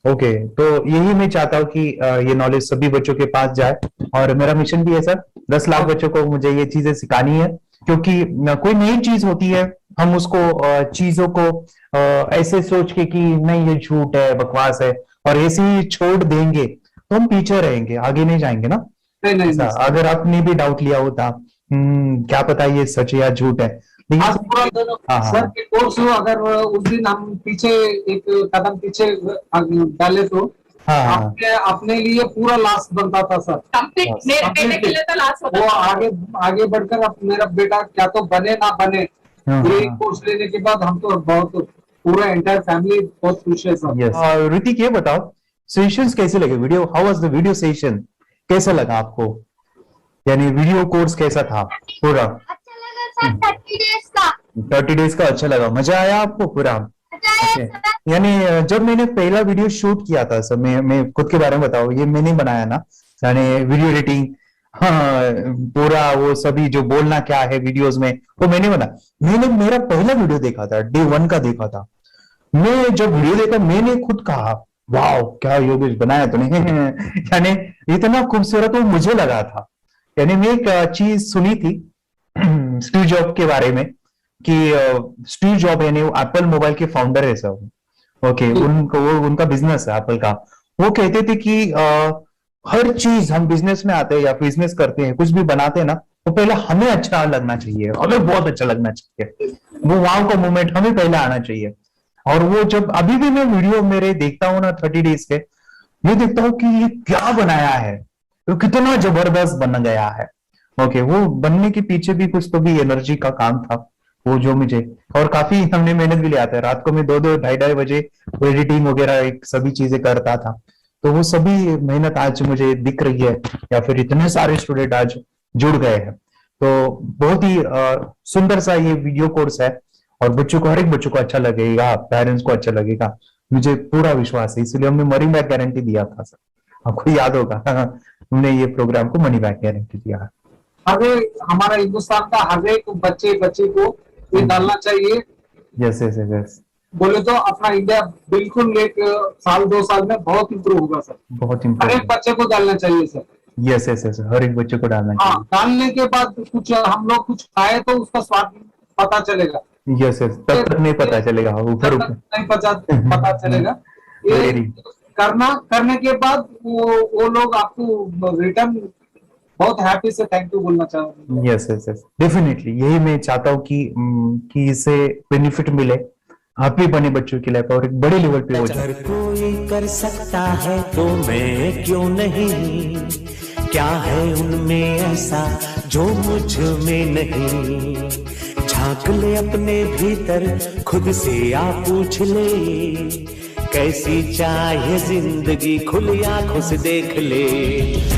S2: ओके, तो यही मैं चाहता हूँ कि ये नॉलेज सभी बच्चों के पास जाए और मेरा मिशन भी है सर, 10 लाख बच्चों को मुझे ये चीजें सिखानी है, क्योंकि कोई नई चीज होती है हम उसको चीजों को ऐसे सोच के कि नहीं ये झूठ है, बकवास है और ऐसे ही छोड़ देंगे तो हम पीछे रहेंगे, आगे नहीं जाएंगे ना।
S18: नहीं।
S2: अगर आपने भी डाउट लिया होता क्या पता ये सच है या झूठ है,
S18: सर के कोर्स अगर उस दिन हम पीछे एक कदम पीछे डाले तो अपने लिए पूरा लास्ट बनता था सर,
S17: मेरे के लिए तो लास्ट होता
S18: वो आगे बढ़कर अब मेरा बेटा क्या तो बने ना बने, ये कोर्स लेने के बाद हम तो बहुत पूरा एंटायर फैमिली बहुत खुश है सर।
S2: ऋतिक ये बताओ सेशंस कैसे लगे, video how was the video session, कैसा लगा आपको, यानी वीडियो कोर्स कैसा था पूरा?
S11: अच्छा लगा सर,
S2: 30 डेज का अच्छा लगा, मजा आया आपको पूरा? यानी जब मैंने पहला वीडियो शूट किया था सर, मैं खुद के बारे में बताऊं, ये मैंने बनाया ना, यानी वीडियो एडिटिंग, पूरा वो सभी जो बोलना क्या है वीडियोस में वो मैंने मैंने मेरा पहला वीडियो देखा था, डे 1 का देखा था। मैं जब वीडियो देखा मैंने खुद कहा वाह क्या योगेश बनाया तूने यानी इतना खूबसूरत वो मुझे लगा था। यानी मैं एक चीज सुनी थी स्टीव जॉब के बारे में कि स्टीव जॉब यानी एप्पल मोबाइल के फाउंडर है सब, ओके, उनका बिजनेस है एप्पल का। वो कहते थे कि हर चीज हम बिजनेस में आते हैं या बिजनेस करते हैं, कुछ भी बनाते हैं ना, तो पहले हमें अच्छा लगना चाहिए, हमें बहुत अच्छा लगना चाहिए, वो वाव का मोमेंट हमें पहले आना चाहिए।
S10: और वो जब अभी भी मैं वीडियो मेरे देखता हूँ ना 30 डेज के, ये देखता हूँ कि ये क्या बनाया है, तो कितना जबरदस्त बन गया है। ओके, वो बनने के पीछे भी कुछ तो भी एनर्जी का काम था वो, जो मुझे, और काफी हमने मेहनत भी लिया था। रात को मैं 2-2, 2:30 बजे एडिटिंग वगैरह सब चीजें करता था, तो वो सभी मेहनत आज मुझे दिख रही है, या फिर इतने सारे स्टूडेंट आज जुड़ गए हैं। तो बहुत ही सुंदर सा ये वीडियो कोर्स है, और बच्चों को, हर एक बच्चों को अच्छा लगेगा, पेरेंट्स को अच्छा लगेगा, मुझे पूरा विश्वास है। इसलिए हमने मनी बैक गारंटी दिया था सर, आपको याद होगा हमने ये प्रोग्राम को मनी बैक गारंटी दिया है।
S1: हमारा हिंदुस्तान का हर एक बच्चे को ये डालना चाहिए।
S10: यस यस यस,
S1: बोले तो अपना इंडिया बिल्कुल 1 साल 2 साल में बहुत इम्प्रूव होगा सर,
S10: बहुत इम्प्रूव।
S1: हर एक बच्चे को डालना चाहिए सर।
S10: यस यस यस, हर एक बच्चे को डालना चाहिए।
S1: डालने के बाद कुछ हम लोग कुछ खाए तो उसका स्वाद पता चलेगा।
S10: यस यस, तब तक नहीं पता चलेगा, ऊपर
S1: नहीं पता चलेगा। ये करने के बाद वो लोग आपको रिटर्न बहुत हैप्पी से थैंक यू बोलना चाहूंगा।
S10: यस यस यस, डेफिनेटली यही मैं चाहता हूँ कि इससे बेनिफिट मिले, आप भी बने बच्चों की लाइफ और एक बड़े लेवल पे हो जाए।
S22: कोई कर सकता है तो मैं क्यों नहीं, क्या है उनमें ऐसा जो मुझ में नहीं। झांक ले अपने भीतर, खुद से आ पूछ ले, कैसी चाहे जिंदगी खुली आंखों से देख ले।